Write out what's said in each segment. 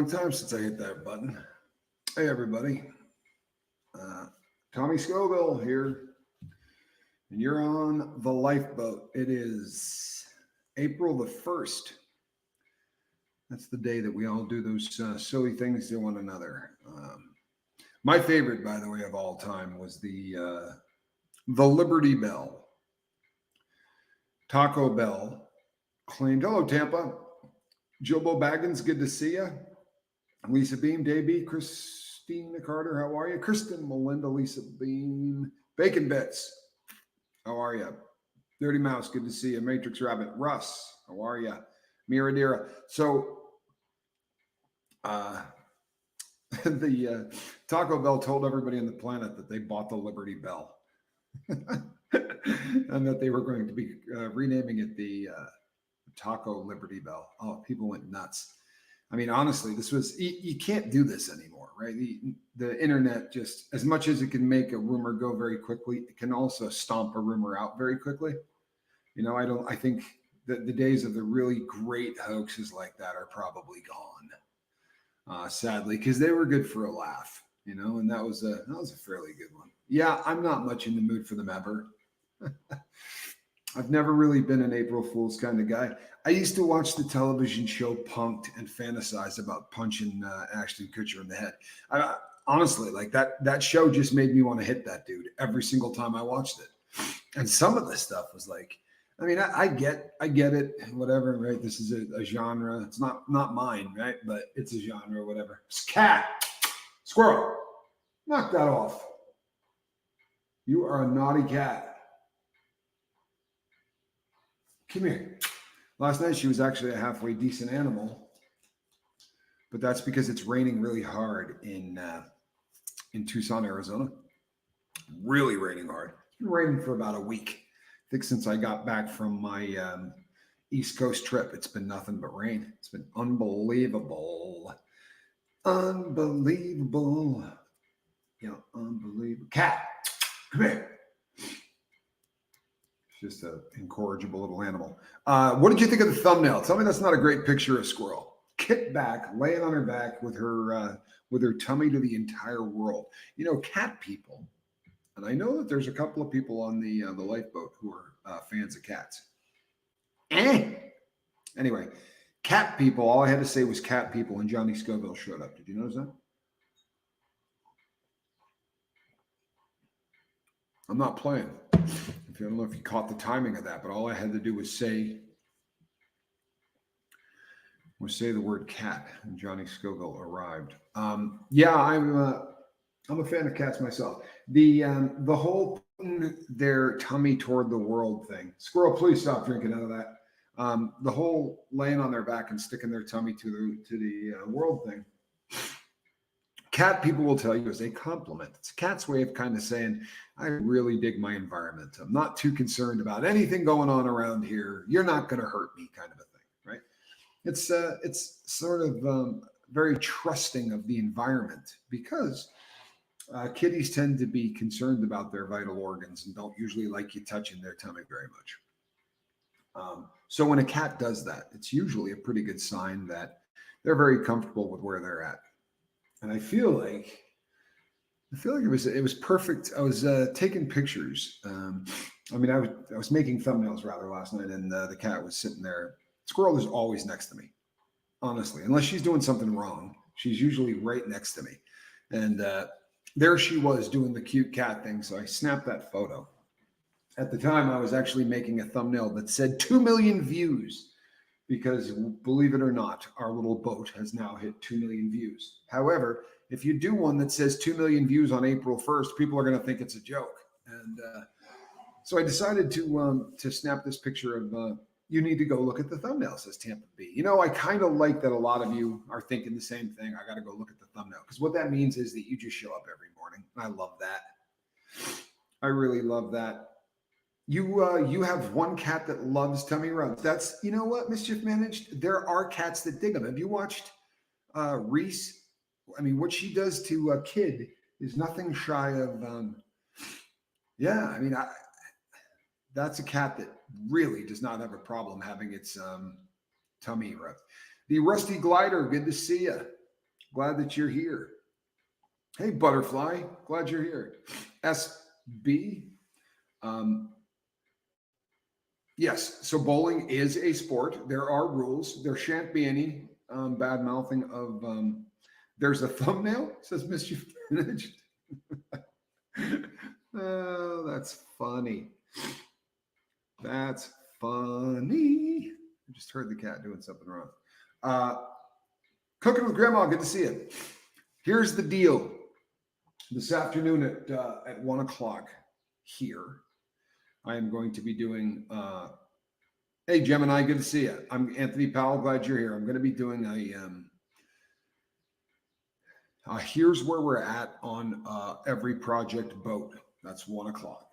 long time since I hit that button. Hey, everybody. Tommy Scoville here, and you're on the lifeboat. It is April the 1st. That's the day that we all do those silly things to one another. My favorite, by the way, of all time was the Liberty Bell. Taco Bell claimed, "Hello, Tampa. Jobo Baggins, good to see you. Lisa Beam, Davey, Christina Carter, how are you? Kristen, Melinda, Lisa Beam, Bacon Bits, how are you? Dirty Mouse, good to see you. Matrix Rabbit, Russ, how are you? Miradira." So the Taco Bell told everybody on the planet that they bought the Liberty Bell and that they were going to be renaming it the Taco Liberty Bell. Oh, people went nuts. I mean, honestly, this was, you can't do this anymore, right? The internet, just as much as it can make a rumor go very quickly, it can also stomp a rumor out very quickly. You know, I think that the days of the really great hoaxes like that are probably gone, sadly, because they were good for a laugh, you know, and that was a fairly good one. Yeah, I'm not much in the mood for them ever. I've never really been an April Fool's kind of guy. I used to watch the television show Punk'd and fantasize about punching Ashton Kutcher in the head. Honestly, like that show just made me want to hit that dude every single time I watched it. And some of the stuff was like, I mean, I get it, whatever, right? This is a genre. It's not mine, right? But it's a genre, whatever. It's cat, squirrel, knock that off. You are a naughty cat. Come here. Last night she was actually a halfway decent animal, but that's because it's raining really hard in Tucson, Arizona. Really raining hard. It's been raining for about a week. I think since I got back from my East Coast trip, it's been nothing but rain. It's been unbelievable. Unbelievable. Yeah, unbelievable. Cat, come here. Just an incorrigible little animal. What did you think of the thumbnail? Tell me that's not a great picture of squirrel. Kit back, laying on her back with her tummy to the entire world. You know, cat people, and I know that there's a couple of people on the lifeboat who are fans of cats. Anyway, cat people. All I had to say was cat people, and Johnny Scoville showed up. Did you notice that? I'm not playing. I don't know if you caught the timing of that, but all I had to do was say the word cat, and Johnny Scoville arrived. Yeah, I'm a fan of cats myself. The whole putting their tummy toward the world thing. Squirrel, please stop drinking out of that. The whole laying on their back and sticking their tummy to the world thing. Cat people will tell you is a compliment. It's a cat's way of kind of saying, I really dig my environment. I'm not too concerned about anything going on around here. You're not going to hurt me, kind of a thing, right? It's sort of very trusting of the environment because kitties tend to be concerned about their vital organs and don't usually like you touching their tummy very much. So when a cat does that, it's usually a pretty good sign that they're very comfortable with where they're at. And I feel like it was perfect. I was taking pictures. I mean, I was making thumbnails rather last night, and the cat was sitting there. Squirrel is always next to me, honestly, unless she's doing something wrong. She's usually right next to me, and there she was doing the cute cat thing. So I snapped that photo. At the time, I was actually making a thumbnail that said 2 million views. Because believe it or not, our little boat has now hit 2 million views. However, if you do one that says 2 million views on April 1st, people are going to think it's a joke. And so I decided to snap this picture of, you need to go look at the thumbnail, says Tampa B. You know, I kind of like that a lot of you are thinking the same thing. I got to go look at the thumbnail. Because what that means is that you just show up every morning. I love that. I really love that. You have one cat that loves tummy rubs. That's, you know what, Mischief Managed? There are cats that dig them. Have you watched Reese? I mean, what she does to a kid is nothing shy of, yeah, I mean, that's a cat that really does not have a problem having its tummy rubbed. The Rusty Glider, good to see you. Glad that you're here. Hey, Butterfly. Glad you're here. SB. Um, yes, so bowling is a sport. There are rules. There shan't be any bad mouthing of. There's a thumbnail, says Mischief Managed. Oh, that's funny. That's funny. I just heard the cat doing something wrong. Cooking with Grandma, good to see you. Here's the deal. This afternoon at 1 o'clock here, I am going to be doing. Hey, Gemini, good to see you. I'm Anthony Powell. Glad you're here. I'm going to be doing here's where we're at on every project boat. That's 1 o'clock.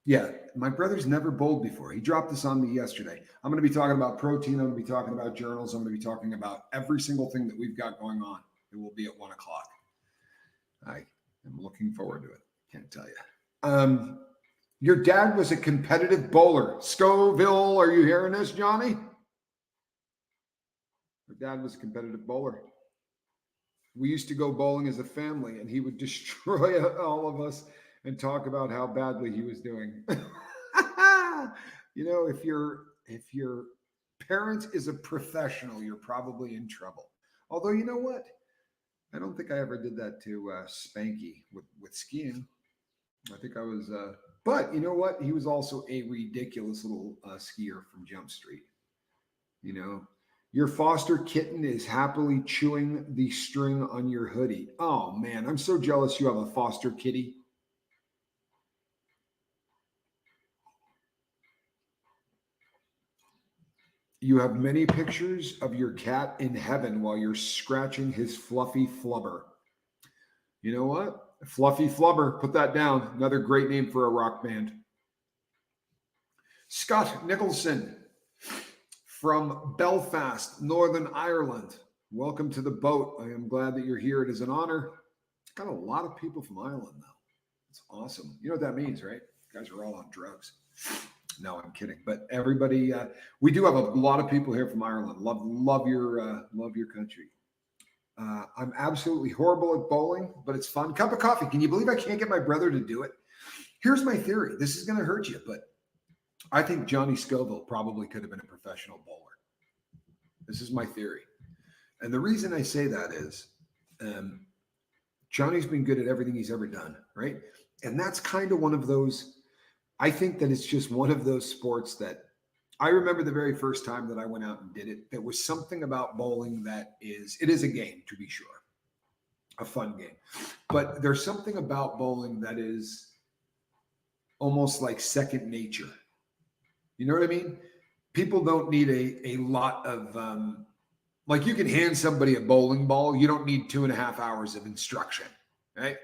Yeah, my brother's never bowled before. He dropped this on me yesterday. I'm going to be talking about protein. I'm going to be talking about journals. I'm going to be talking about every single thing that we've got going on. It will be at 1 o'clock. I am looking forward to it. Can't tell you. Your dad was a competitive bowler. Scoville, are you hearing this, Johnny? Your dad was a competitive bowler. We used to go bowling as a family, and he would destroy all of us and talk about how badly he was doing. You know, if your parent is a professional, you're probably in trouble. Although, you know what? I don't think I ever did that to Spanky with skiing. I think I was, but you know what? He was also a ridiculous little skier from Jump Street. You know, your foster kitten is happily chewing the string on your hoodie. Oh man, I'm so jealous you have a foster kitty. You have many pictures of your cat in heaven while you're scratching his fluffy flubber. You know what? Fluffy flubber, put that down. Another great name for a rock band. Scott Nicholson from Belfast, Northern Ireland. Welcome to the boat. I am glad that you're here. It is an honor. Got a lot of people from Ireland now. It's awesome. You know what that means, right? You guys are all on drugs. No, I'm kidding. But everybody, we do have a lot of people here from Ireland. Love your country. I'm absolutely horrible at bowling, but it's fun. Cup of coffee. Can you believe I can't get my brother to do it? Here's my theory. This is going to hurt you, but I think Johnny Scoville probably could have been a professional bowler. This is my theory. And the reason I say that is Johnny's been good at everything he's ever done, right? And that's kind of one of those, I think that it's just one of those sports that I remember the very first time that I went out and did it. There was something about bowling it is a game, to be sure, a fun game. But there's something about bowling that is almost like second nature. You know what I mean? People don't need a lot of, like you can hand somebody a bowling ball. You don't need 2.5 hours of instruction, right?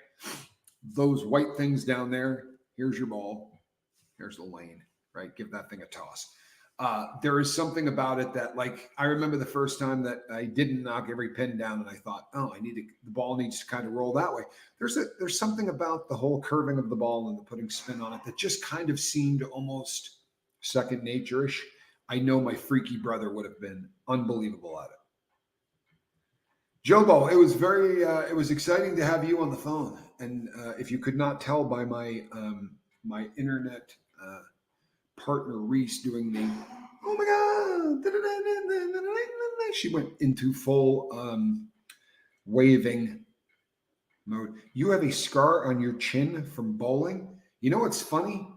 Those white things down there, here's your ball. Here's the lane, right? Give that thing a toss. There is something about it that, like, I remember the first time that I didn't knock every pin down, and I thought, oh, the ball needs to kind of roll that way. There's something about the whole curving of the ball and the putting spin on it that just kind of seemed almost second nature-ish. I know my freaky brother would have been unbelievable at it. Jobo, it was exciting to have you on the phone, and if you could not tell by my my internet partner Reese doing the oh my god, she went into full waving mode. You have a scar on your chin from bowling. You know what's funny?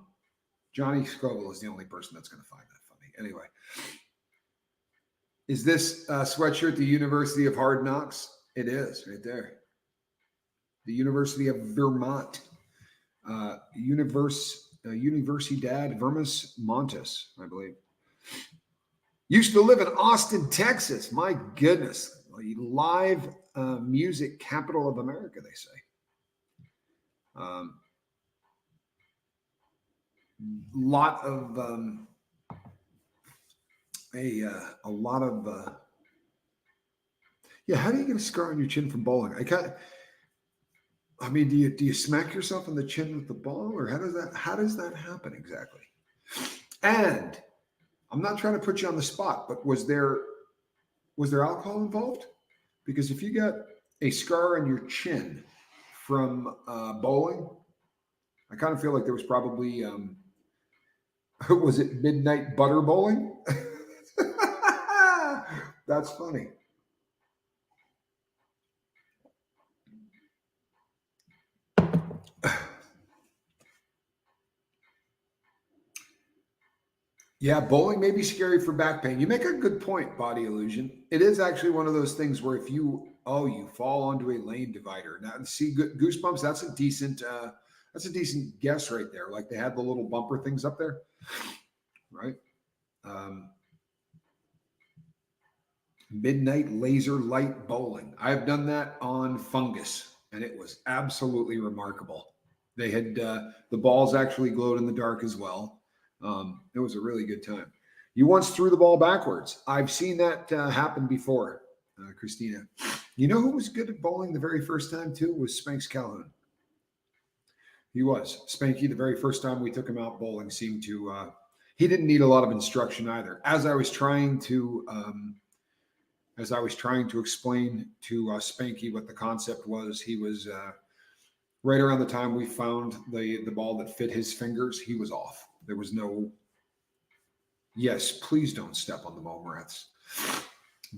Johnny Scoville is the only person that's going to find that funny. Anyway, is this sweatshirt the University of Hard Knocks? It is right there. The University of Vermont. Universidad Vermes Montes, I believe. Used to live in Austin, Texas. My goodness. Live music capital of America, they say. Lot of a lot of yeah. How do you get a scar on your chin from bowling? I mean, do you smack yourself on the chin with the ball, or how does that happen exactly? And I'm not trying to put you on the spot, but was there alcohol involved? because if you got a scar on your chin from bowling, I kind of feel like there was probably, was it midnight butter bowling? That's funny. Yeah, bowling may be scary for back pain. You make a good point, Body Illusion. It is actually one of those things where if you fall onto a lane divider. Now, see, Goosebumps, that's a decent guess right there. Like they had the little bumper things up there, right? Um, Midnight laser light bowling. I've done that on Fungus, and it was absolutely remarkable. They had the balls actually glowed in the dark as well. It was a really good time. You once threw the ball backwards. I've seen that happen before, Christina. You know who was good at bowling the very first time too? Was Spanx Calhoun. He was. Spanky, the very first time we took him out bowling, seemed to. He didn't need a lot of instruction either. As I was trying to explain to Spanky what the concept was, he was right around the time we found the ball that fit his fingers. He was off. There was no. Yes, please don't step on the mole rats.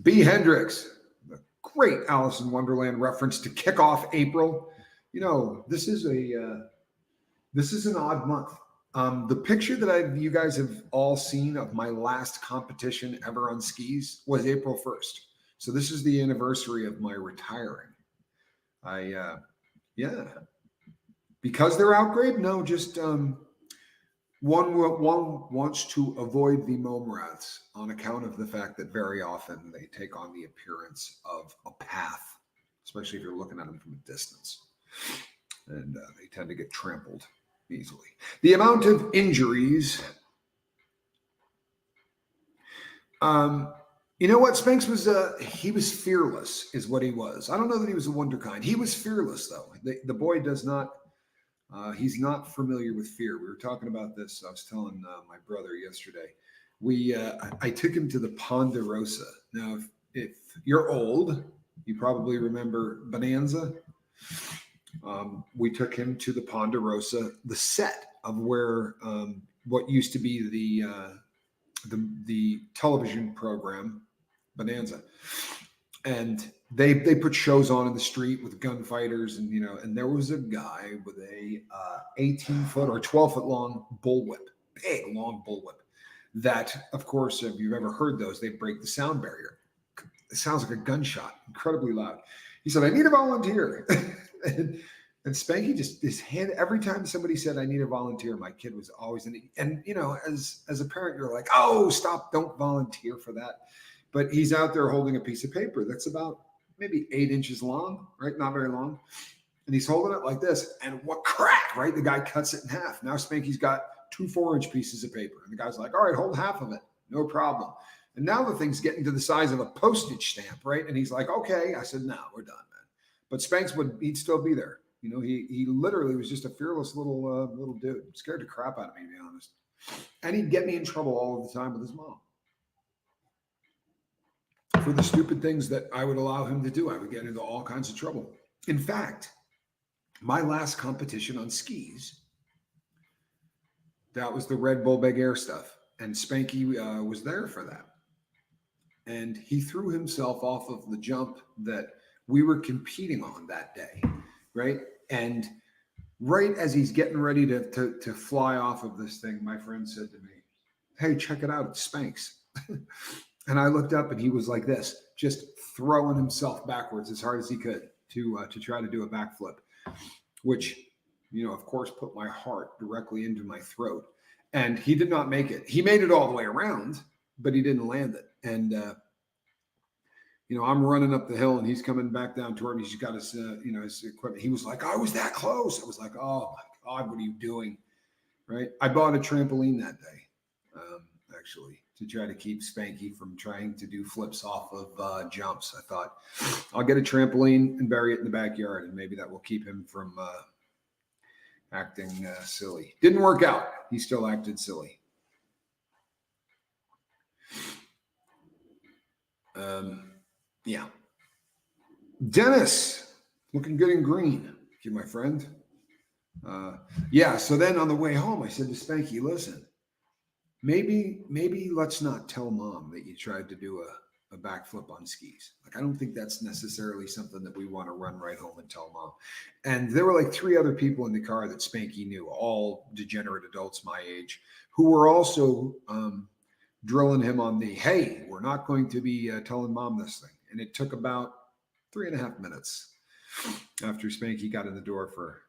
B. Hendricks, the great Alice in Wonderland reference to kick off April. You know, this is an odd month. The picture that you guys have all seen of my last competition ever on skis was April 1st. So this is the anniversary of my retiring. Yeah, because they're outgrade. No, just one wants to avoid the mome rats on account of the fact that very often they take on the appearance of a path, especially if you're looking at them from a distance, and they tend to get trampled easily. The amount of injuries. You know what? Spanx was, he was fearless is what he was. I don't know that he was a wonderkind. He was fearless though. The boy does not, he's not familiar with fear. We were talking about this. I was telling my brother yesterday. I took him to the Ponderosa. Now, if you're old, you probably remember Bonanza. We took him to the Ponderosa, the set of where what used to be the television program Bonanza, and they put shows on in the street with gunfighters, and there was a guy with a 18-foot or 12-foot long bullwhip, big long bullwhip. That, of course, if you've ever heard those, they break the sound barrier. It sounds like a gunshot, incredibly loud. He said, "I need a volunteer." And Spanky just his hand every time somebody said I need a volunteer, my kid was always in it. And as a parent, you're like, oh, stop, don't volunteer for that. But he's out there holding a piece of paper that's about maybe 8 inches long, right? Not very long. And he's holding it like this. And what crack, right? The guy cuts it in half. Now Spanky's got 2 4-inch pieces of paper. And the guy's like, all right, hold half of it. No problem. And now the thing's getting to the size of a postage stamp, right? And he's like, okay. I said, no, we're done, man. But Spanx he'd still be there. He literally was just a fearless little dude. Scared the crap out of me, to be honest. And he'd get me in trouble all of the time with his mom for the stupid things that I would allow him to do. I would get into all kinds of trouble. In fact, my last competition on skis, that was the Red Bull Big Air stuff. And Spanky was there for that. And he threw himself off of the jump that we were competing on that day. Right. And right as he's getting ready to fly off of this thing, my friend said to me, "Hey, check it out. It's Spanx." And I looked up and he was like this, just throwing himself backwards as hard as he could to try to do a backflip, which, of course, put my heart directly into my throat. And he did not make it. He made it all the way around, but he didn't land it. And, I'm running up the hill and he's coming back down toward me. He's got his, his equipment. He was like, "I was that close." I was like, "Oh my God, what are you doing?" Right. I bought a trampoline that day, actually, to try to keep Spanky from trying to do flips off of jumps. I thought I'll get a trampoline and bury it in the backyard, and maybe that will keep him from acting silly. Didn't work out. He still acted silly. Yeah. Dennis, looking good in green. Thank you, my friend. Yeah. So then on the way home, I said to Spanky, listen, maybe let's not tell mom that you tried to do a backflip on skis. Like, I don't think that's necessarily something that we want to run right home and tell mom. And there were like 3 other people in the car that Spanky knew, all degenerate adults my age, who were also drilling him on the, hey, we're not going to be telling mom this thing. And it took about 3.5 minutes after Spanky got in the door for,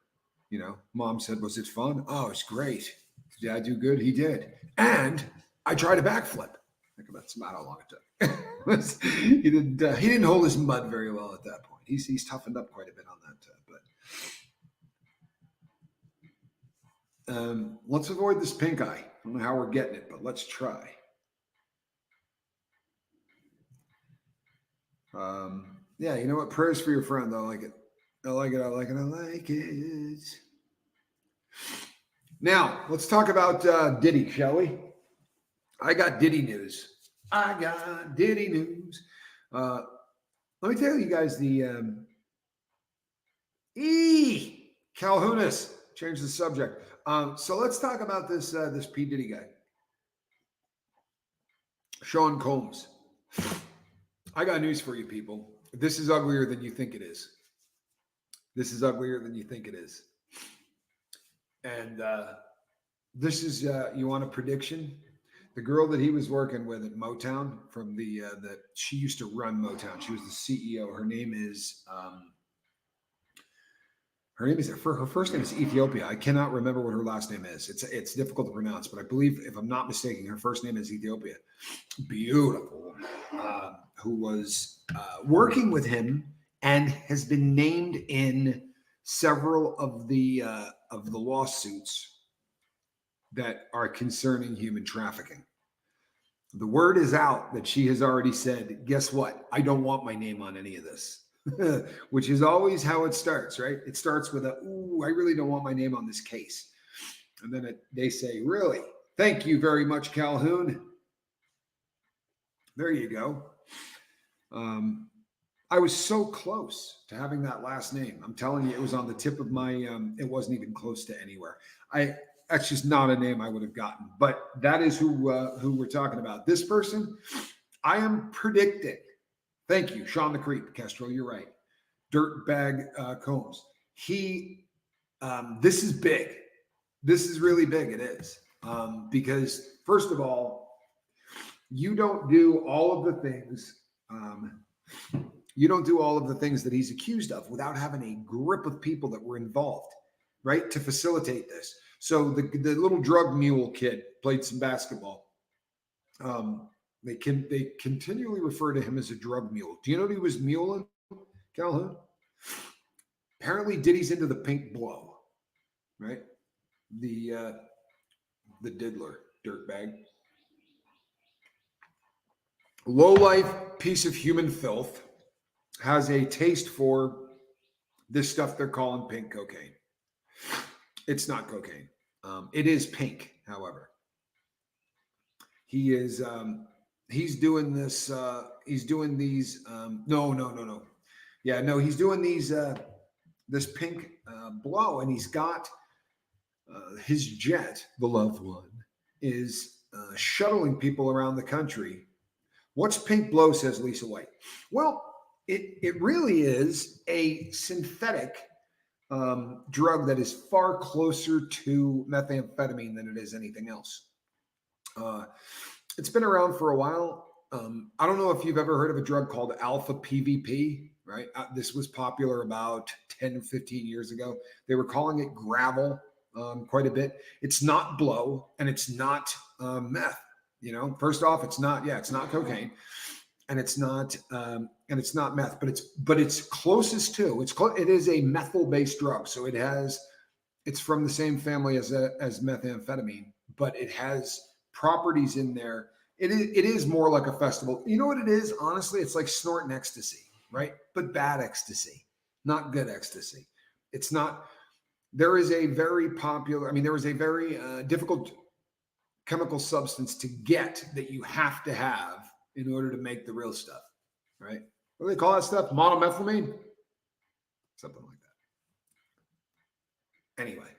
mom said, was it fun? Oh, it's great. Did Dad do good? He did. And I tried a backflip. That's about how long it took. He didn't hold his mud very well at that point. He's toughened up quite a bit on that. But let's avoid this pink eye. I don't know how we're getting it, but let's try. Yeah, you know what? Prayers for your friend. I like it. I like it. I like it. I like it. Now, let's talk about Diddy, shall we? I got Diddy news. Let me tell you guys the Calhounis. Change the subject. So let's talk about this P. Diddy guy. Sean Combs. I got news for you, people. This is uglier than you think it is. And this is, you want a prediction? The girl that he was working with at Motown from she used to run Motown. She was the CEO. Her name is, her first name is Ethiopia. I cannot remember what her last name is. It's difficult to pronounce, but I believe, if I'm not mistaken, her first name is Ethiopia. Beautiful woman, who was working with him and has been named in several of the lawsuits that are concerning human trafficking. The word is out that she has already said, guess what? I don't want my name on any of this, which is always how it starts, right? It starts with ooh, I really don't want my name on this case. And then they say, really? Thank you very much, Calhoun. There you go. I was so close to having that last name. I'm telling you, it was on the tip of my, it wasn't even close to anywhere. That's just not a name I would have gotten, but that is who we're talking about. This person, I am predicting. Thank you, Sean the Creep, Castro. You're right. Dirtbag Combs. This is big. This is really big. It is because, first of all, you don't do all of the things. You don't do all of the things that he's accused of without having a grip of people that were involved, right, to facilitate this. So the little drug mule kid played some basketball. They continually refer to him as a drug mule. Do you know what he was muling, Calhoun? Apparently, Diddy's into the pink blow, right? The diddler, dirtbag, low-life piece of human filth, has a taste for this stuff they're calling pink cocaine. It's not cocaine. It is pink, however. He is, he's doing this, he's doing these, no. Yeah, no, he's doing these, this pink blow, and he's got his jet, the loved one, is shuttling people around the country. What's pink blow, says Lisa White? Well, it really is a synthetic drug that is far closer to methamphetamine than it is anything else. It's been around for a while. I don't know if you've ever heard of a drug called alpha PVP, right? This was popular about 10 or 15 years ago. They were calling it gravel quite a bit. It's not blow, and it's not meth. First off, it's not cocaine, and it's not meth, but it's closest to. It is a methyl-based drug, so it's from the same family as methamphetamine, but it has properties in there. It is more like a festival. You know what it is? Honestly, it's like snorting ecstasy, right? But bad ecstasy, not good ecstasy. It's not. There is a very popular. There is a very difficult chemical substance to get that you have to have in order to make the real stuff, right? What do they call that stuff? Monomethylamine? Something like that. Anyway,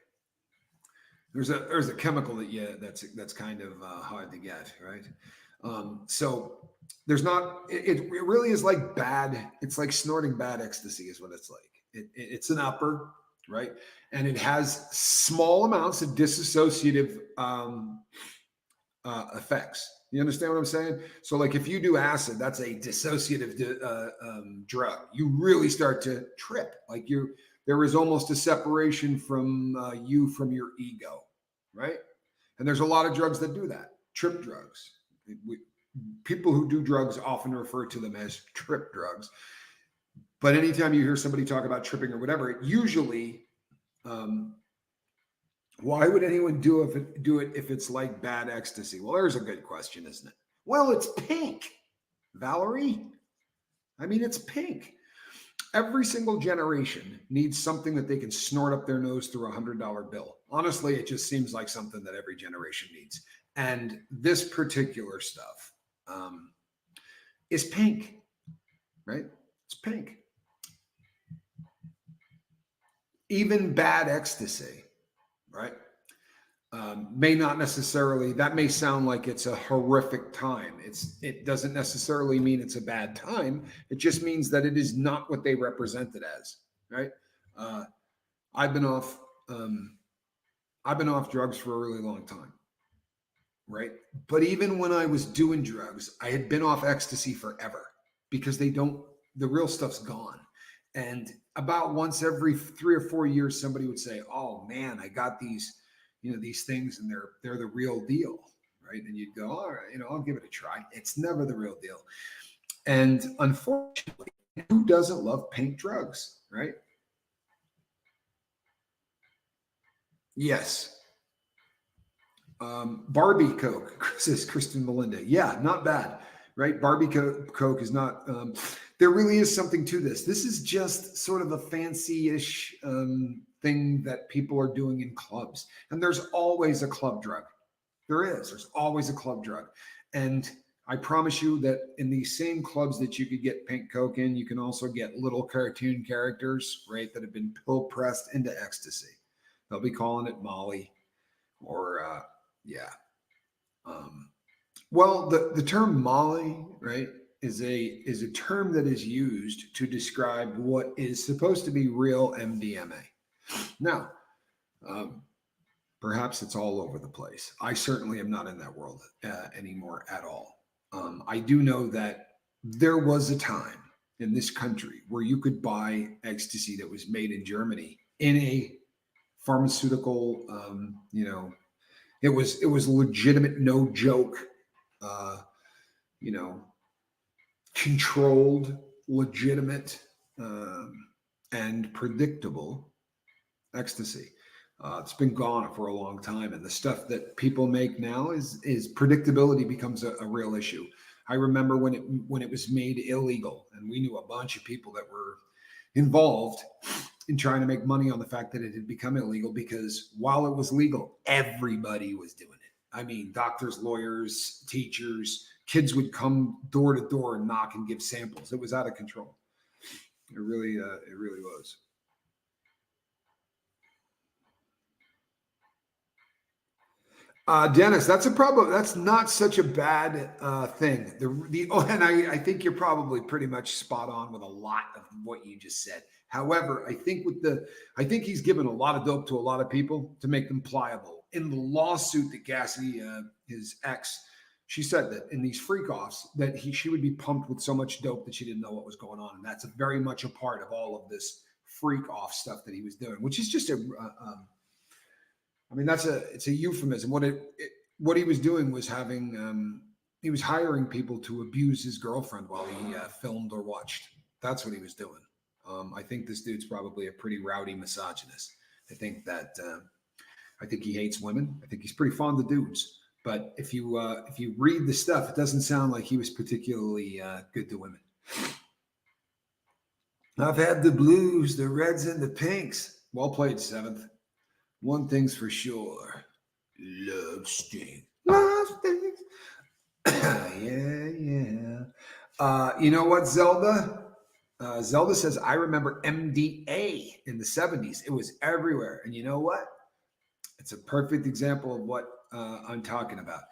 there's a chemical that's kind of hard to get, right? So there's not. It really is like bad. It's like snorting bad ecstasy, is what it's like. It's an upper, right? And it has small amounts of dissociative effects. You understand what I'm saying? So, like, if you do acid, that's a dissociative drug. You really start to trip. Like there is almost a separation from you from your ego, right? And there's a lot of drugs that do that. Trip drugs. People who do drugs often refer to them as trip drugs. But anytime you hear somebody talk about tripping or whatever, it usually why would anyone do it if it's like bad ecstasy? Well, there's a good question, isn't it? Well, it's pink, Valerie. I mean, it's pink. Every single generation needs something that they can snort up their nose through $100 bill. Honestly, it just seems like something that every generation needs. And this particular stuff is pink, right? It's pink. Even bad ecstasy, right? May not necessarily, that may sound like it's a horrific time. It doesn't necessarily mean it's a bad time. It just means that it is not what they represent it as, right? I've been off drugs for a really long time, right? But even when I was doing drugs, I had been off ecstasy forever because the real stuff's gone. And about once every 3 or 4 years, somebody would say, "Oh man, I got these things, and they're the real deal," right? And you'd go, "All right, I'll give it a try." It's never the real deal. And unfortunately, who doesn't love pink drugs, right? Yes. Barbie Coke, says Kristen Melinda. Yeah, not bad, right? Barbie Coke is not. There really is something to this. This is just sort of a fancy-ish thing that people are doing in clubs. And there's always a club drug. There's always a club drug. And I promise you that in these same clubs that you could get pink Coke in, you can also get little cartoon characters, right, that have been pill pressed into ecstasy. They'll be calling it Molly or, yeah. Well, the term Molly, right, is a term that is used to describe what is supposed to be real MDMA. Now, perhaps it's all over the place. I certainly am not in that world anymore at all. I do know that there was a time in this country where you could buy ecstasy that was made in Germany in a pharmaceutical, it was legitimate, no joke, controlled, legitimate, and predictable ecstasy. It's been gone for a long time, and the stuff that people make now is predictability becomes a real issue. I remember when it was made illegal, and we knew a bunch of people that were involved in trying to make money on the fact that it had become illegal, because while it was legal, everybody was doing it. I mean, doctors, lawyers, teachers, kids would come door to door and knock and give samples. It was out of control. It really was. Dennis, that's a problem. That's not such a bad thing. And I think you're probably pretty much spot on with a lot of what you just said. However, I think he's given a lot of dope to a lot of people to make them pliable. In the lawsuit that Cassidy, his ex, she said that in these freak offs that she would be pumped with so much dope that she didn't know what was going on, and that's very much a part of all of this freak off stuff that he was doing, which is just I mean, it's a euphemism. What he was doing was he was hiring people to abuse his girlfriend while he filmed or watched. That's what he was doing. I think this dude's probably a pretty rowdy misogynist. I think he hates women. I think he's pretty fond of dudes. But if you read the stuff, it doesn't sound like he was particularly good to women. I've had the blues, the reds, and the pinks. Well played, Seventh. One thing's for sure. Love stinks. Love stinks. Yeah. You know what, Zelda? Zelda says, I remember MDA in the 70s. It was everywhere. And you know what? It's a perfect example of what I'm talking about.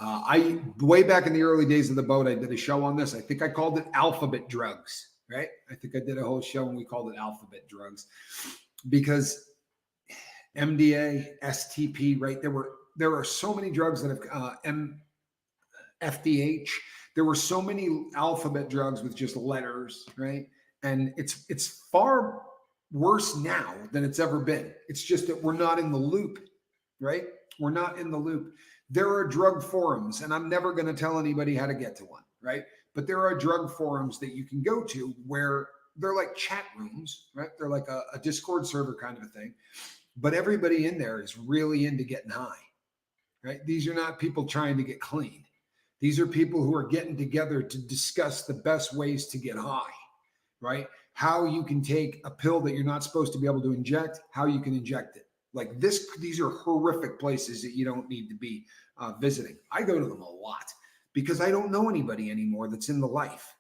I way back in the early days of the boat, I did a show on this. I think I called it alphabet drugs, right? I think I did a whole show and we called it alphabet drugs because MDA, STP, right? There are so many drugs that have FDH. There were so many alphabet drugs with just letters, right? And it's far worse now than it's ever been. It's just that we're not in the loop, right? We're not in the loop. There are drug forums, and I'm never going to tell anybody how to get to one, right? But there are drug forums that you can go to where they're like chat rooms, right? They're like a Discord server kind of a thing. But everybody in there is really into getting high, right? These are not people trying to get clean. These are people who are getting together to discuss the best ways to get high, right? How you can take a pill that you're not supposed to be able to inject, how you can inject it. Like this, these are horrific places that you don't need to be visiting. I go to them a lot because I don't know anybody anymore that's in the life.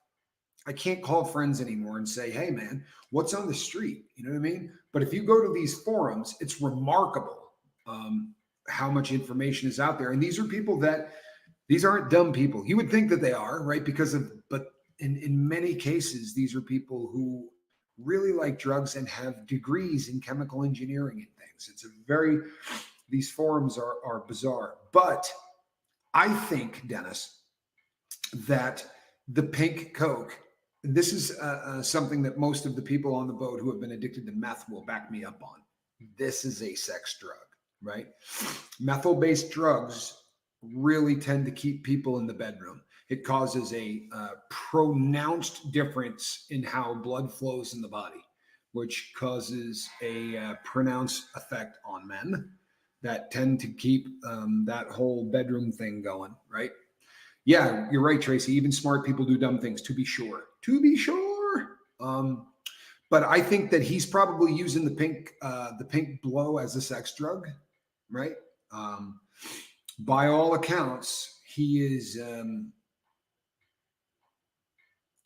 I can't call friends anymore and say, hey, man, what's on the street? You know what I mean? But if you go to these forums, it's remarkable how much information is out there. And these are people these aren't dumb people. You would think that they are, right? But in many cases, these are people who really like drugs and have degrees in chemical engineering and things. These forums are bizarre. But I think, Dennis, that the pink Coke, this is something that most of the people on the boat who have been addicted to meth will back me up on. This is a sex drug, right? Methyl-based drugs really tend to keep people in the bedroom. It causes a pronounced difference in how blood flows in the body, which causes a pronounced effect on men that tend to keep that whole bedroom thing going, right? Yeah, you're right, Tracy. Even smart people do dumb things, to be sure. To be sure. But I think that he's probably using the pink blow as a sex drug, right? By all accounts, he is.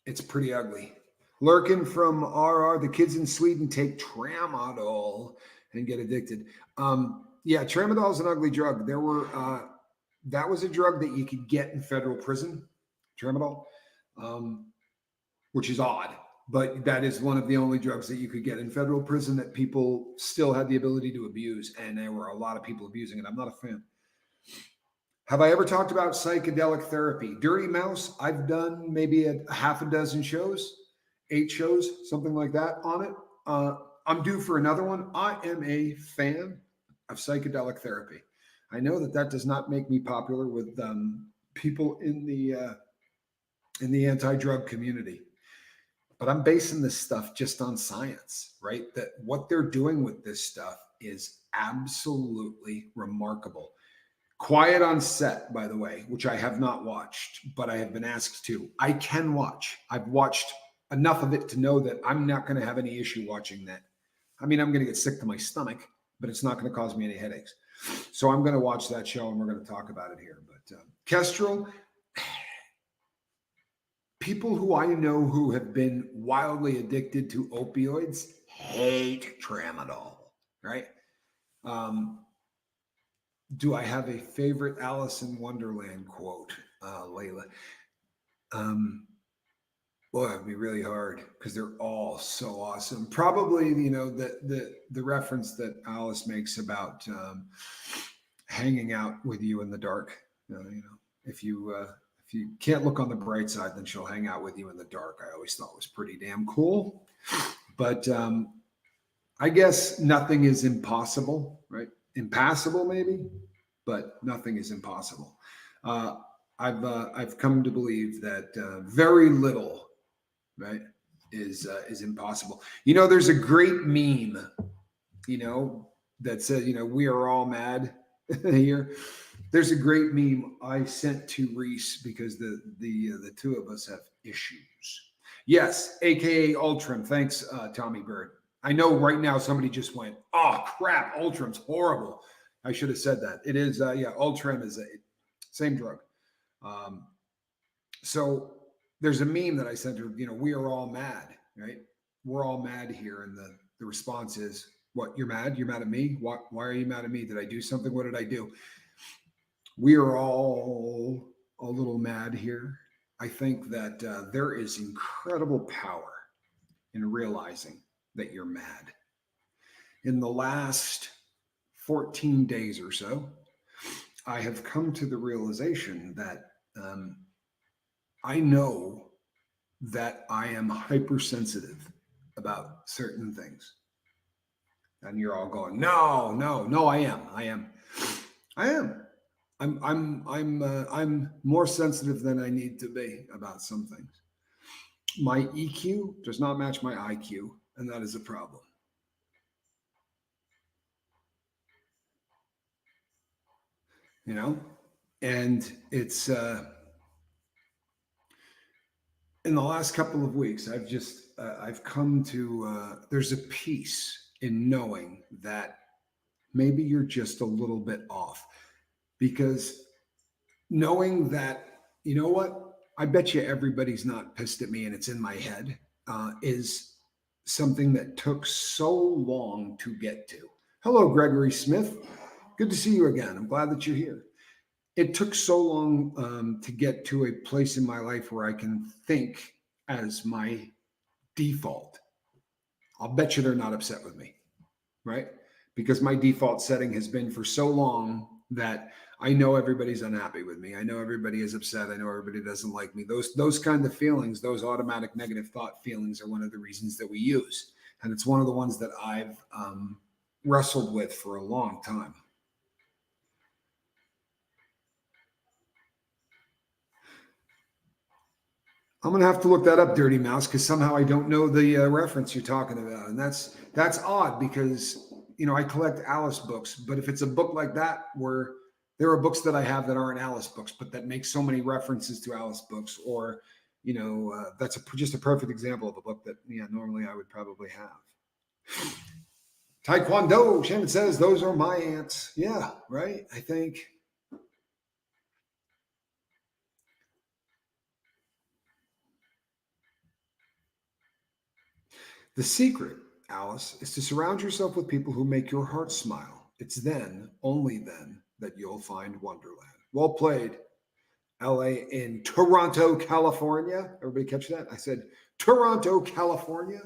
It's pretty ugly. Lurkin from RR, the kids in Sweden take tramadol and get addicted. Yeah, tramadol is an ugly drug. That was a drug that you could get in federal prison, tramadol, which is odd. But that is one of the only drugs that you could get in federal prison that people still had the ability to abuse. And there were a lot of people abusing it. I'm not a fan. Have I ever talked about psychedelic therapy? Dirty Mouse, I've done maybe a half a dozen shows, 8 shows, something like that on it. I'm due for another one. I am a fan of psychedelic therapy. I know that does not make me popular with people in the anti-drug community, but I'm basing this stuff just on science, right? That what they're doing with this stuff is absolutely remarkable. Quiet on Set, by the way, which I have not watched, but I have been asked to. I can watch. I've watched enough of it to know that I'm not going to have any issue watching that. I mean, I'm going to get sick to my stomach, but it's not going to cause me any headaches. So I'm going to watch that show and we're going to talk about it here. But Kestrel, people who I know who have been wildly addicted to opioids hate tramadol, right? Do I have a favorite Alice in Wonderland quote, Layla? Boy, it'd be really hard because they're all so awesome. Probably, the reference that Alice makes about hanging out with you in the dark. If you can't look on the bright side, then she'll hang out with you in the dark. I always thought was pretty damn cool. But I guess nothing is impossible, right? Impassable, maybe, but nothing is impossible. I've come to believe that very little, right, is impossible. There's a great meme, that says, we are all mad here. There's a great meme I sent to Reese because the two of us have issues. Yes, aka Ultram. Thanks, Tommy Bird. I know right now somebody just went, oh crap, Ultram's horrible. I should have said that. It is, Ultram is a same drug. So there's a meme that I sent her, we are all mad. right? We're all mad here. And the response is, what, you're mad? You're mad at me? Why are you mad at me? Did I do something? What did I do? We are all a little mad here. I think that there is incredible power in realizing that you're mad. In the last 14 days or so, I have come to the realization that I know that I am hypersensitive about certain things. And you're all going, no, no, no, I am. I'm more sensitive than I need to be about some things. My EQ does not match my IQ, and that is a problem. You know, and it's in the last couple of weeks, I've come to there's a peace in knowing that maybe you're just a little bit off, because knowing that, you know what, I bet you everybody's not pissed at me and it's in my head, is something that took so long to get to. Hello, Gregory Smith. Good to see you again. I'm glad that you're here. It took so long to get to a place in my life where I can think as my default. I'll bet you they're not upset with me, right? Because my default setting has been for so long that I know everybody's unhappy with me. I know everybody is upset. I know everybody doesn't like me. Those kind of feelings, those automatic negative thought feelings, are one of the reasons that we use, and it's one of the ones that I've wrestled with for a long time. I'm gonna have to look that up, Dirty Mouse, because somehow I don't know the reference you're talking about, and that's odd because I collect Alice books, but if it's a book like that where there are books that I have that aren't Alice books, but that make so many references to Alice books, or that's just a perfect example of a book that normally I would probably have. Taekwondo, Shannon says those are my ants. Yeah, right. I think the secret, Alice, is to surround yourself with people who make your heart smile. It's then, only then, that you'll find Wonderland. Well played, LA in Toronto, California. Everybody catch that? I said Toronto, California.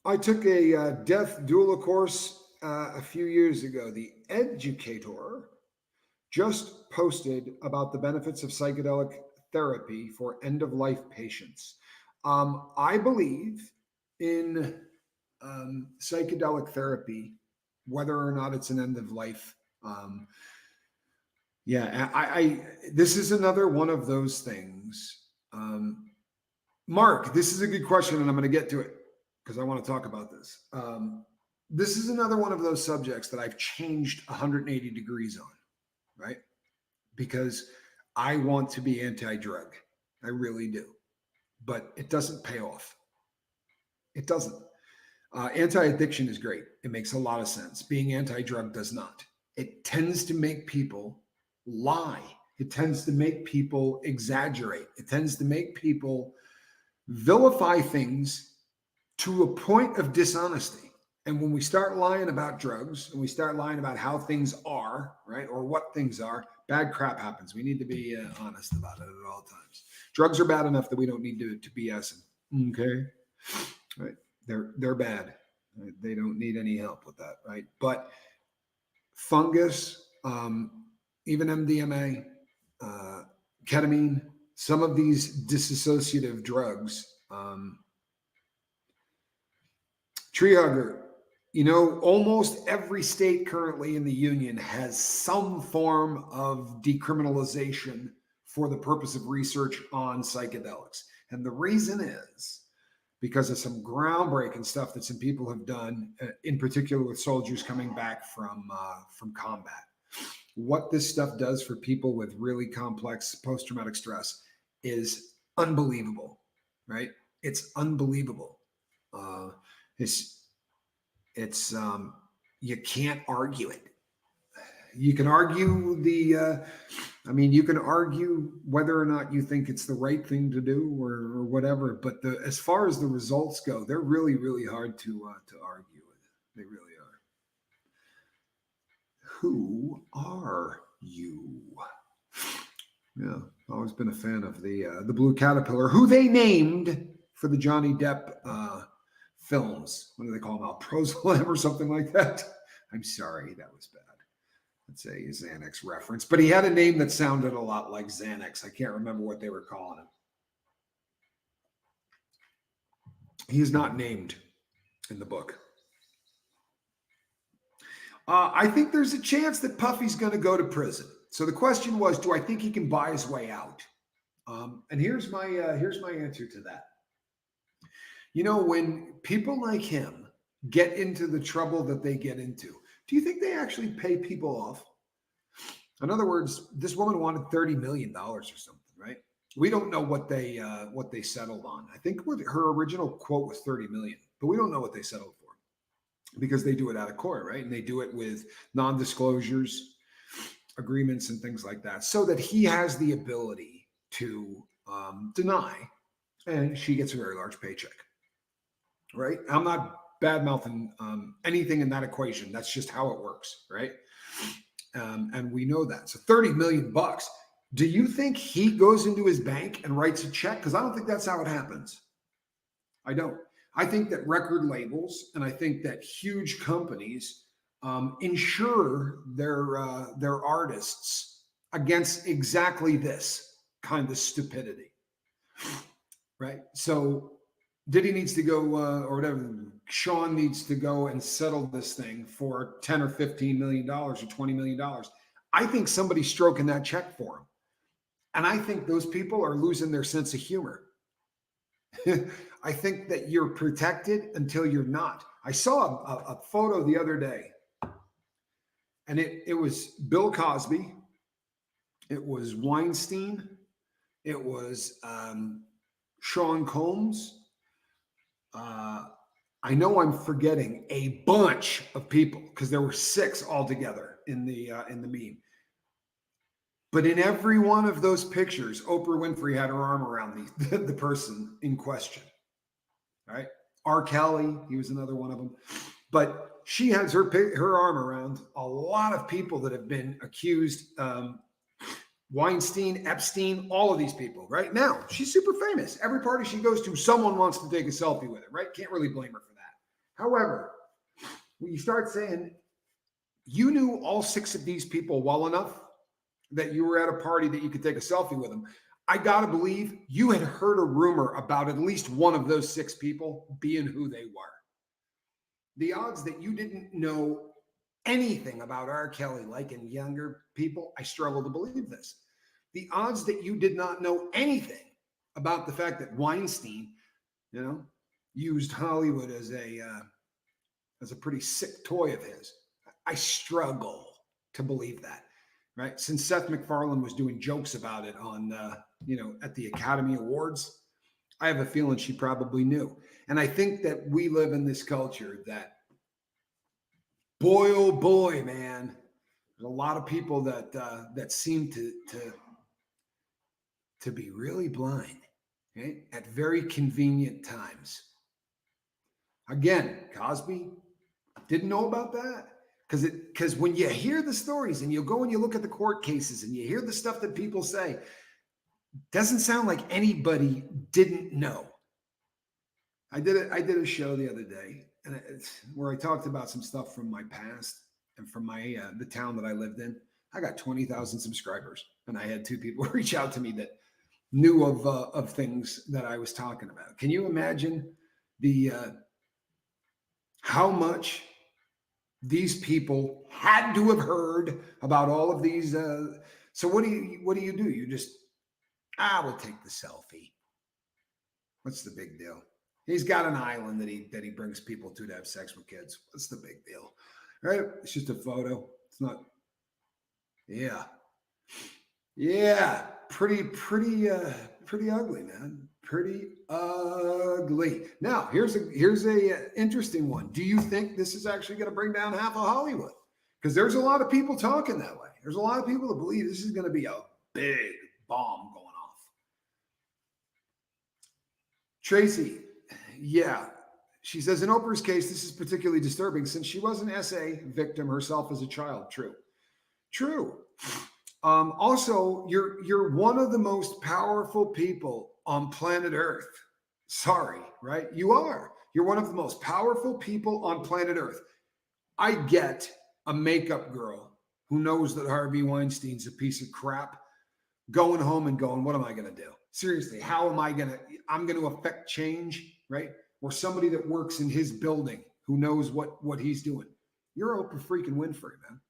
I took a death doula course a few years ago. The educator just posted about the benefits of psychedelic therapy for end of life patients. I believe in psychedelic therapy, whether or not it's an end of life. Yeah, this is another one of those things. Mark, this is a good question, and I'm going to get to it because I want to talk about this. This is another one of those subjects that I've changed 180 degrees on, right? Because I want to be anti-drug. I really do. But it doesn't pay off. It doesn't. Anti-addiction is great. It makes a lot of sense. Being anti-drug does not. It tends to make people lie. It tends to make people exaggerate. It tends to make people vilify things to a point of dishonesty. And when we start lying about drugs and we start lying about how things are, right, or what things are, bad crap happens. We need to be honest about it at all times. Drugs are bad enough that we don't need to BS them. Okay, right? They're bad. Right? They don't need any help with that, right? But fungus, even MDMA, ketamine, some of these dissociative drugs. Tree hugger, almost every state currently in the union has some form of decriminalization for the purpose of research on psychedelics. And the reason is because of some groundbreaking stuff that some people have done, in particular with soldiers coming back from combat. What this stuff does for people with really complex post-traumatic stress is unbelievable, right? It's unbelievable. It's you can't argue it. You can argue you can argue whether or not you think it's the right thing to do or whatever. But as far as the results go, they're really, really hard to argue with. They really are. Who are you? Yeah, always been a fan of the Blue Caterpillar, who they named for the Johnny Depp films. What do they call them? Alprozolem or something like that. I'm sorry, that was bad. It's a Xanax reference, but he had a name that sounded a lot like Xanax. I can't remember what they were calling him. He's not named in the book. I think there's a chance that Puffy's going to go to prison. So the question was, do I think he can buy his way out? And here's my answer to that. You know, when people like him get into the trouble that they get into, do you think they actually pay people off? In other words, this woman wanted $30 million or something, right? We don't know what they settled on. I think her original quote was 30 million, but we don't know what they settled for because they do it out of court, right? And they do it with non-disclosures agreements and things like that, so that he has the ability to deny, and she gets a very large paycheck, right? I'm not bad mouthing anything in that equation. That's just how it works, right? And we know that. So 30 million bucks. Do you think he goes into his bank and writes a check? Because I don't think that's how it happens. I don't. I think that record labels and I think that huge companies insure their artists against exactly this kind of stupidity, right? So Diddy needs to go, or whatever, Sean needs to go and settle this thing for $10 or $15 million or $20 million. I think somebody's stroking that check for him. And I think those people are losing their sense of humor. I think that you're protected until you're not. I saw a photo the other day, and it was Bill Cosby, it was Weinstein, it was Sean Combs. I know I'm forgetting a bunch of people because there were 6 altogether in the meme. But in every one of those pictures, Oprah Winfrey had her arm around the person in question. Right? R. Kelly, he was another one of them. But she has her arm around a lot of people that have been accused. Weinstein, Epstein, all of these people. Right now, she's super famous. Every party she goes to, someone wants to take a selfie with her. Right? Can't really blame her for that. However, when you start saying you knew all 6 of these people well enough that you were at a party that you could take a selfie with them, I got to believe you had heard a rumor about at least one of those 6 people being who they were. The odds that you didn't know anything about R. Kelly, like in younger people, I struggle to believe this. The odds that you did not know anything about the fact that Weinstein, used Hollywood as a pretty sick toy of his, I struggle to believe that. Right. Since Seth MacFarlane was doing jokes about it on, at the Academy Awards, I have a feeling she probably knew. And I think that we live in this culture that, boy, oh boy, man, there's a lot of people that seem to be really blind, right? At very convenient times. Again, Cosby didn't know about that. Because when you hear the stories and you go and you look at the court cases and you hear the stuff that people say, it doesn't sound like anybody didn't know. I did a show the other day where I talked about some stuff from my past and from my the town that I lived in. I got 20,000 subscribers, and I had 2 people reach out to me that knew of things that I was talking about. Can you imagine how much these people had to have heard about all of these? So what do you do? You just, we'll take the selfie. What's the big deal? He's got an island that he brings people to have sex with kids. What's the big deal? Right? It's just a photo. It's not. Yeah. Pretty ugly, man. Pretty ugly. Now, here's a interesting one. Do you think this is actually going to bring down half of Hollywood? Because there's a lot of people talking that way. There's a lot of people that believe this is going to be a big bomb going off. Tracy, yeah. She says, in Oprah's case, this is particularly disturbing since she was an SA victim herself as a child. True. True. Also, you're one of the most powerful people on planet Earth. Sorry, right? You are. You're one of the most powerful people on planet Earth. I get a makeup girl who knows that Harvey Weinstein's a piece of crap going home and going, what am I going to do? Seriously, how am I I'm going to affect change, right? Or somebody that works in his building who knows what he's doing. You're Oprah freaking Winfrey, man,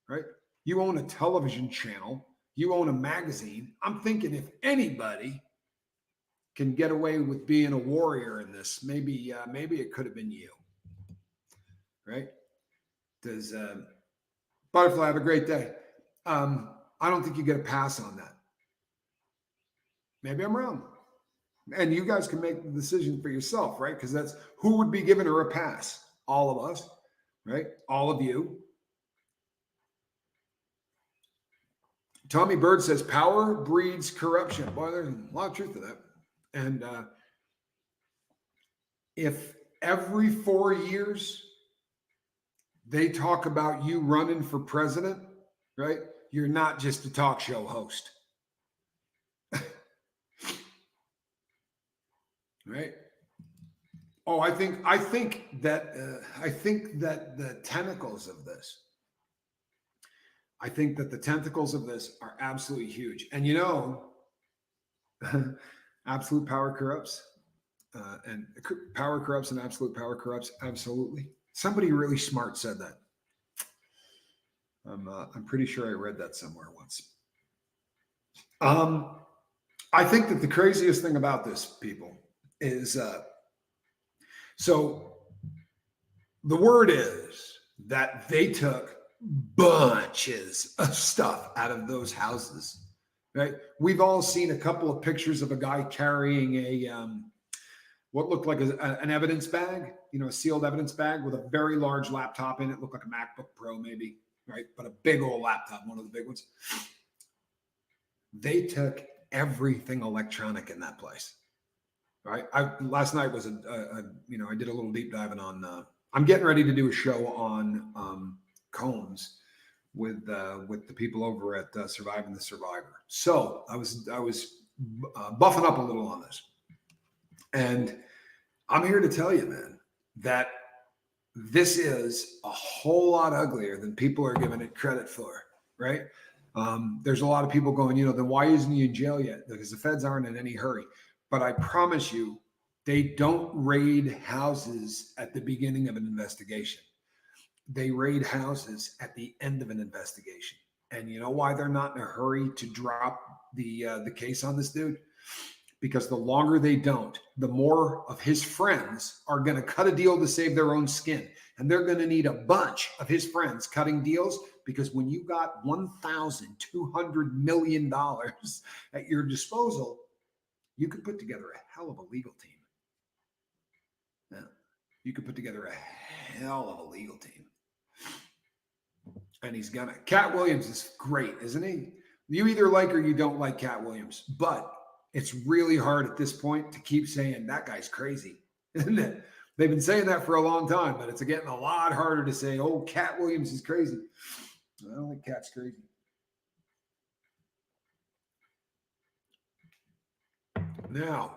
right? You own a television channel. You own a magazine. I'm thinking if anybody can get away with being a warrior in this, maybe it could have been you, right? Does Butterfly have a great day? I don't think you get a pass on that. Maybe I'm wrong. And you guys can make the decision for yourself, right? Because that's who would be giving her a pass. All of us, right? All of you. Tommy Bird says, power breeds corruption. Boy, there's a lot of truth to that. And if every 4 years they talk about you running for president, right? You're not just a talk show host. Right? Oh, I think that the tentacles of this, are absolutely huge. And absolute power corrupts, and power corrupts, and absolute power corrupts. Absolutely. Somebody really smart said that. I'm pretty sure I read that somewhere once. I think that the craziest thing about this, people, is so the word is that they took bunches of stuff out of those houses, right? We've all seen a couple of pictures of a guy carrying a what looked like an evidence bag, a sealed evidence bag with a very large laptop in it. Looked like a MacBook Pro maybe, right? But a big old laptop, one of the big ones. They took everything electronic in that place. Right. Last night was I did a little deep diving on. I'm getting ready to do a show on Combs with the people over at Surviving the Survivor. So I was buffing up a little on this, and I'm here to tell you, man, that this is a whole lot uglier than people are giving it credit for. Right. There's a lot of people going, then why isn't he in jail yet? Because the feds aren't in any hurry. But I promise you, they don't raid houses at the beginning of an investigation. They raid houses at the end of an investigation. And you know why they're not in a hurry to drop the case on this dude? Because the longer they don't, the more of his friends are going to cut a deal to save their own skin. And they're going to need a bunch of his friends cutting deals, because when you got $1,200 million at your disposal, you could put together a hell of a legal team. Yeah, you could put together a hell of a legal team. And he's gonna. Cat Williams is great, isn't he? You either like or you don't like Cat Williams, but it's really hard at this point to keep saying that guy's crazy, isn't it? They've been saying that for a long time, but it's getting a lot harder to say, oh, Cat Williams is crazy. I don't think Cat's crazy. Now,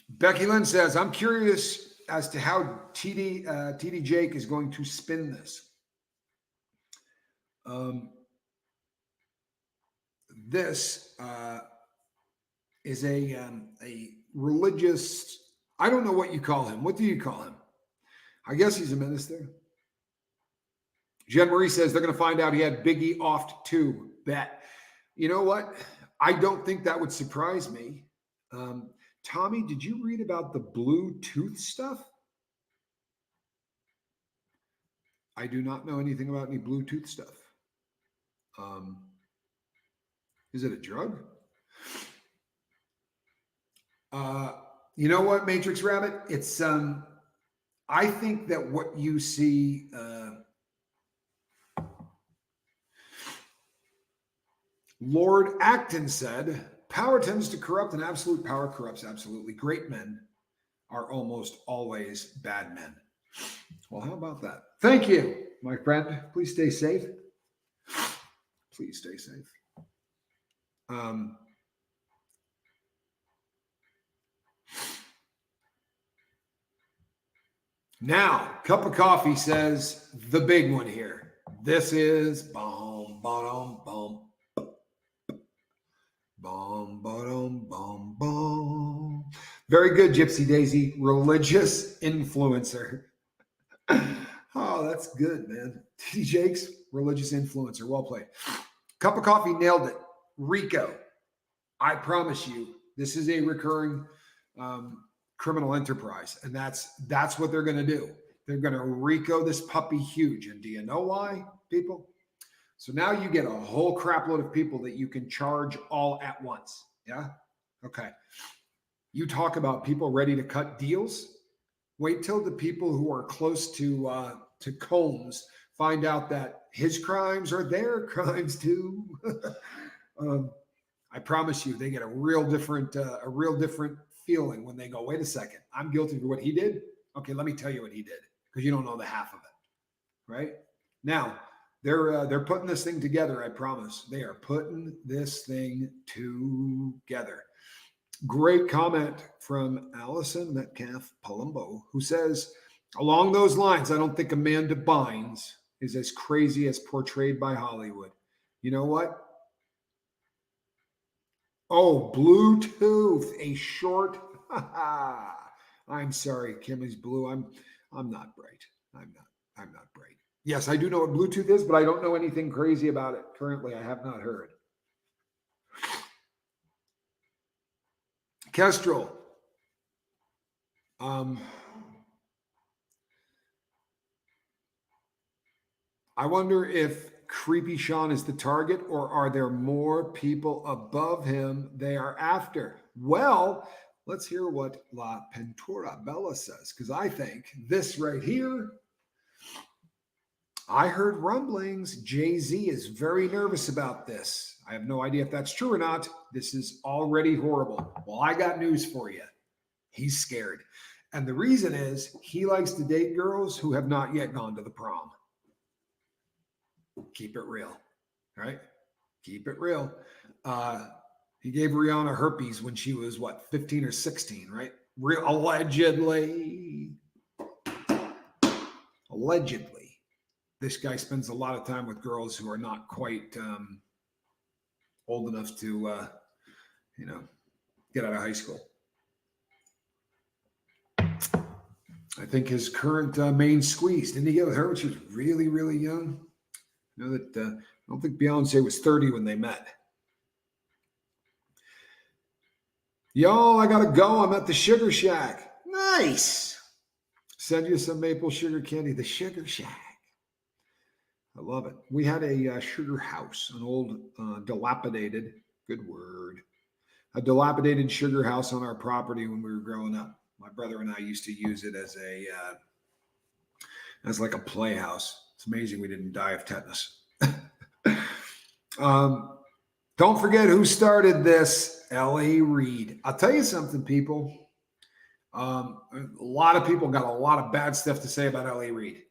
Becky Lynn says, I'm curious as to how TD Jake is going to spin this. This is a religious, I don't know what you call him. What do you call him? I guess he's a minister. Jen Marie says they're going to find out he had Biggie off too. Bet. You know what? I don't think that would surprise me. Tommy, did you read about the Bluetooth stuff? I do not know anything about any Bluetooth stuff. Is it a drug? You know what, Matrix Rabbit? It's I think that what you see Lord Acton said, power tends to corrupt and absolute power corrupts absolutely. Great men are almost always bad men. Well, how about that? Thank you, my friend. Please stay safe. Please stay safe. Now, Cup of Coffee says the big one here. This is bum, bum, bum. Bum, bum, bum, bum. Very good, Gypsy Daisy. Religious influencer. Oh, that's good, man. T. Jakes, religious influencer. Well played. Cup of Coffee nailed it. Rico. I promise you, this is a recurring criminal enterprise, and that's what they're going to do. They're going to Rico this puppy huge. And do you know why, people? So now you get a whole crap load of people that you can charge all at once. Yeah? Okay. You talk about people ready to cut deals. Wait till the people who are close to Combs find out that his crimes are their crimes too. I promise you, they get a real different feeling when they go, wait a second, I'm guilty for what he did. Okay, let me tell you what he did, because you don't know the half of it, right? Now, they're putting this thing together, I promise. They are putting this thing together. Great comment from Allison Metcalf Palumbo, who says, along those lines, I don't think Amanda Bynes is as crazy as portrayed by Hollywood. You know what? Oh, Bluetooth, a short. I'm sorry, Kimmy's blue. I'm not bright. I'm not bright. Yes, I do know what Bluetooth is, but I don't know anything crazy about it. Currently, I have not heard. Kestrel. I wonder if Creepy Sean is the target, or are there more people above him they are after? Well, let's hear what La Pintura Bella says, because I think this right here, I heard rumblings. Jay-Z is very nervous about this. I have no idea if that's true or not. This is already horrible. Well, I got news for you. He's scared. And the reason is he likes to date girls who have not yet gone to the prom. Keep it real, right? Keep it real. He gave Rihanna herpes when she was, 15 or 16, right? Allegedly. Allegedly. This guy spends a lot of time with girls who are not quite old enough to, get out of high school. I think his current main squeeze, didn't he get with her when she was really, really young? You know that I don't think Beyonce was 30 when they met. Y'all, I gotta go. I'm at the Sugar Shack. Nice. Send you some maple sugar candy. The Sugar Shack. I love it. We had a sugar house, an old dilapidated, good word, a dilapidated sugar house on our property when we were growing up. My brother and I used to use it as like a playhouse. It's amazing we didn't die of tetanus. Don't forget who started this, L.A. Reid. I'll tell you something, people. A lot of people got a lot of bad stuff to say about L.A. Reid,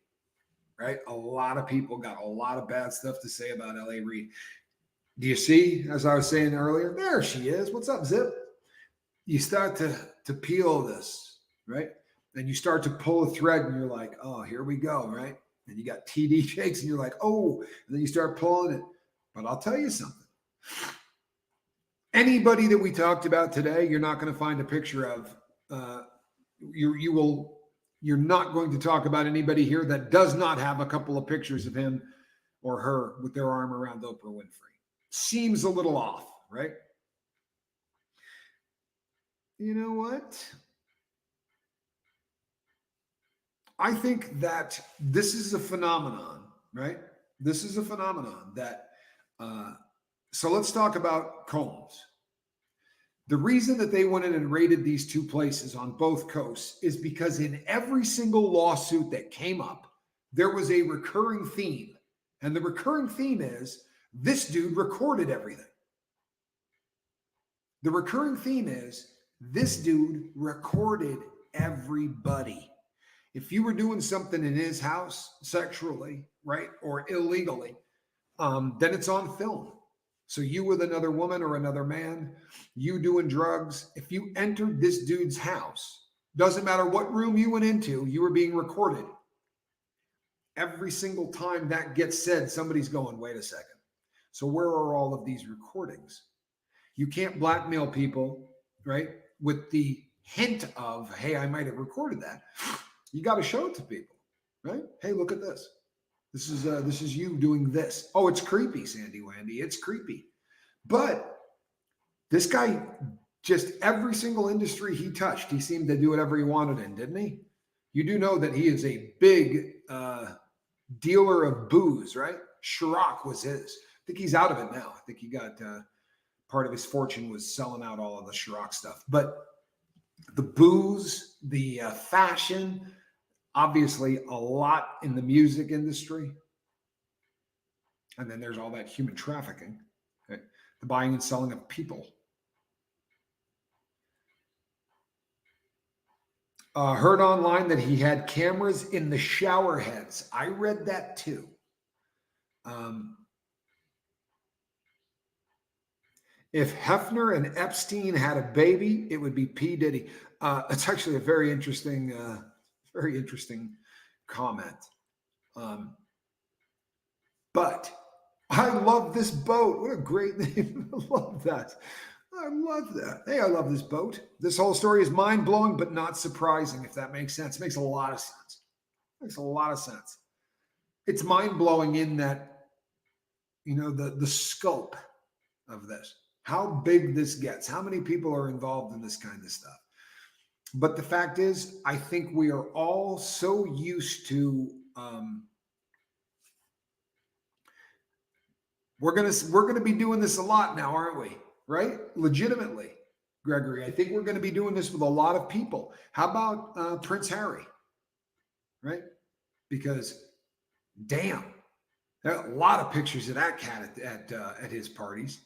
right? A lot of people got a lot of bad stuff to say about L.A. Reid. Do you see, as I was saying earlier, there she is. What's up, Zip? You start to peel this, right? And you start to pull a thread and you're like, oh, here we go, right? And you got TD Jakes and you're like, oh, and then you start pulling it. But I'll tell you something. Anybody that we talked about today, you're not going to find a picture of. You're not going to talk about anybody here that does not have a couple of pictures of him or her with their arm around Oprah Winfrey. Seems a little off, right? You know what? I think that this is a phenomenon, right? This is a phenomenon that, so let's talk about Combs. The reason that they went in and raided these two places on both coasts is because in every single lawsuit that came up, there was a recurring theme. And the recurring theme is this dude recorded everything. The recurring theme is this dude recorded everybody. If you were doing something in his house sexually, right, or illegally, then it's on film. So you with another woman or another man, you doing drugs, if you entered this dude's house, doesn't matter what room you went into, you were being recorded. Every single time that gets said, somebody's going, wait a second. So where are all of these recordings? You can't blackmail people, right, with the hint of, hey, I might have recorded that. You got to show it to people, right? Hey, look at this. This is you doing this. Oh, it's creepy, Sandy Wandy. It's creepy. But this guy, just every single industry he touched, he seemed to do whatever he wanted in, didn't he? You do know that he is a big dealer of booze, right? Ciroc was his. I think he's out of it now. I think he got part of his fortune was selling out all of the Ciroc stuff. But the booze, the fashion, obviously a lot in the music industry. And then there's all that human trafficking, okay? The buying and selling of people. Heard online that he had cameras in the shower heads. I read that too. If Hefner and Epstein had a baby, it would be P. Diddy. It's actually a very interesting comment. But I love this boat. What a great name. I love that. I love that. Hey, I love this boat. This whole story is mind-blowing, but not surprising, if that makes sense. It makes a lot of sense. It makes a lot of sense. It's mind-blowing in that, you know, the scope of this, how big this gets, how many people are involved in this kind of stuff. But the fact is, I think we are all so used to we're gonna be doing this a lot now, aren't we? Right? Legitimately, Gregory. I think we're going to be doing this with a lot of people. How about Prince Harry? Right? Because damn, there are a lot of pictures of that cat at his parties.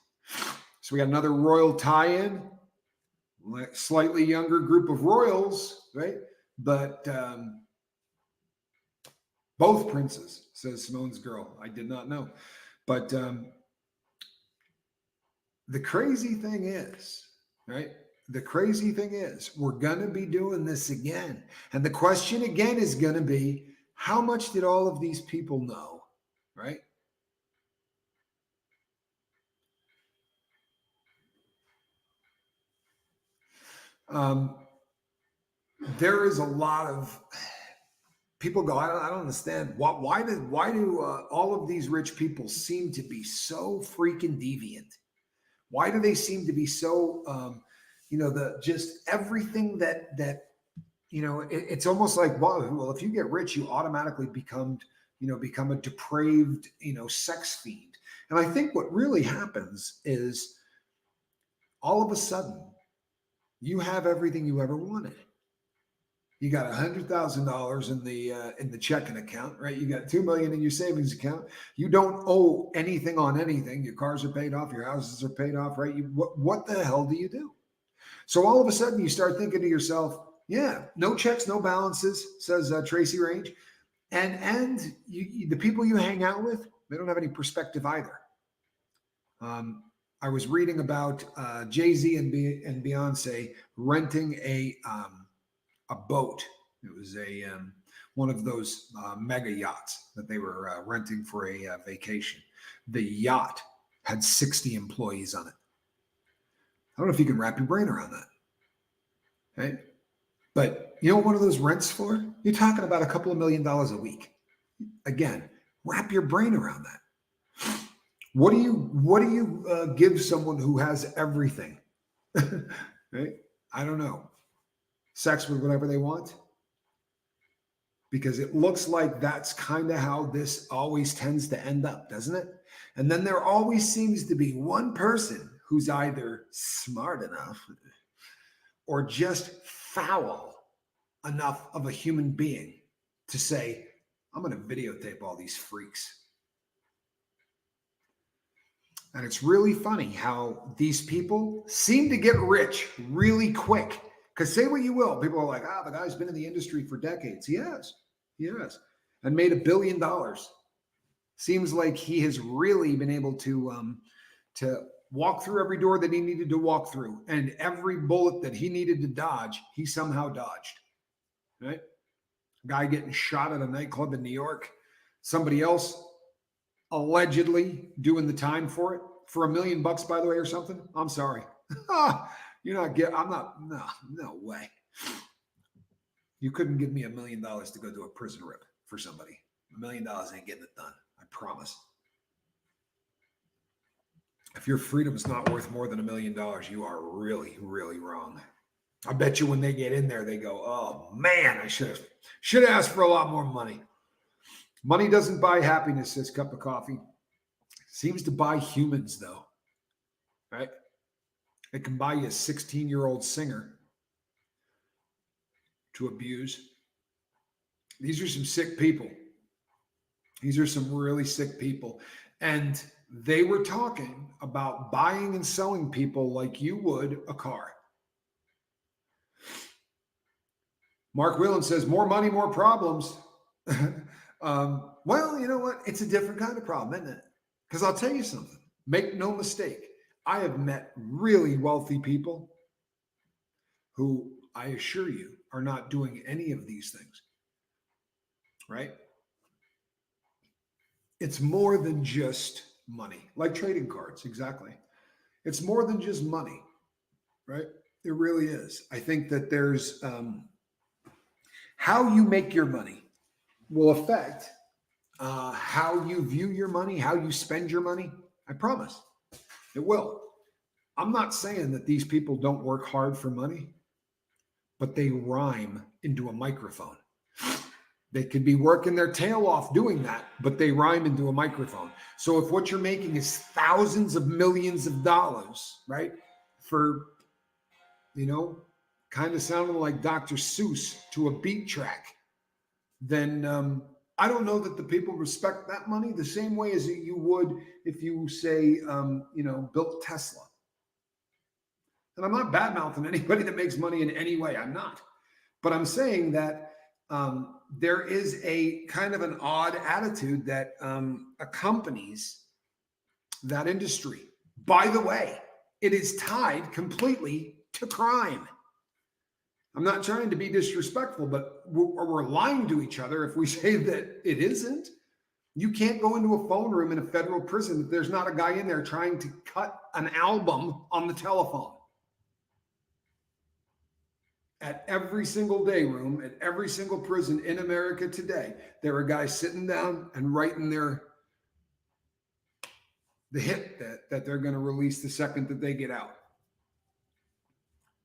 So we got another royal tie-in, slightly younger group of royals, right? But both princes, says Simone's girl. I did not know. But the crazy thing is, right? The crazy thing is, we're going to be doing this again. And the question again is going to be, how much did all of these people know, right? There is a lot of people go, I don't understand. Why do all of these rich people seem to be so freaking deviant? Why do they seem to be so, just everything that it's almost like, well, if you get rich, you automatically become a depraved, sex fiend. And I think what really happens is all of a sudden you have everything you ever wanted. You got $100,000 in the checking account, right? You got $2 million in your savings account. You don't owe anything on anything. Your cars are paid off. Your houses are paid off, right? What the hell do you do? So all of a sudden you start thinking to yourself, yeah, no checks, no balances, says Tracy Range. And the people you hang out with, they don't have any perspective either. I was reading about Jay-Z and Beyonce renting a boat. It was one of those mega yachts that they were renting for a vacation. The yacht had 60 employees on it. I don't know if you can wrap your brain around that. Right? But you know what one of those rents for? You're talking about a couple of $1 million a week. Again, wrap your brain around that. What do you give someone who has everything? Right? I don't know. Sex with whatever they want? Because it looks like that's kind of how this always tends to end up, doesn't it? And then there always seems to be one person who's either smart enough or just foul enough of a human being to say, I'm going to videotape all these freaks. And it's really funny how these people seem to get rich really quick. Because say what you will, people are like, the guy's been in the industry for decades. He has. And made $1 billion. Seems like he has really been able to walk through every door that he needed to walk through. And every bullet that he needed to dodge, he somehow dodged. Right? Guy getting shot at a nightclub in New York. Somebody else allegedly doing the time for it for $1 million, by the way, or something. I'm sorry. You're not getting, I'm not, no way. You couldn't give me $1 million to go do a prison rip for somebody. $1 million ain't getting it done. I promise. If your freedom is not worth more than $1 million, you are really, really wrong. I bet you when they get in there, they go, oh man, I should have asked for a lot more money. Money doesn't buy happiness, says Cup of Coffee. Seems to buy humans, though. Right? It can buy you a 16-year-old singer to abuse. These are some sick people. These are some really sick people. And they were talking about buying and selling people like you would a car. Mark Whelan says, more money, more problems. Well, you know what? It's a different kind of problem, isn't it? Because I'll tell you something. Make no mistake. I have met really wealthy people who I assure you are not doing any of these things. Right? It's more than just money, like trading cards. Exactly. It's more than just money. Right? It really is. I think that there's how you make your money will affect how you view your money, how you spend your money. I promise it will. I'm not saying that these people don't work hard for money, but they rhyme into a microphone. They could be working their tail off doing that, but they rhyme into a microphone. So if what you're making is thousands of millions of dollars, right, for, kind of sounding like Dr. Seuss to a beat track, then I don't know that the people respect that money the same way as you would if you say, built Tesla. And I'm not bad-mouthing anybody that makes money in any way. I'm not. But I'm saying that there is a kind of an odd attitude that accompanies that industry. By the way, it is tied completely to crime. I'm not trying to be disrespectful, but we're lying to each other if we say that it isn't. You can't go into a phone room in a federal prison if there's not a guy in there trying to cut an album on the telephone. At every single day room, at every single prison in America today, there are guys sitting down and writing the hit that they're going to release the second that they get out.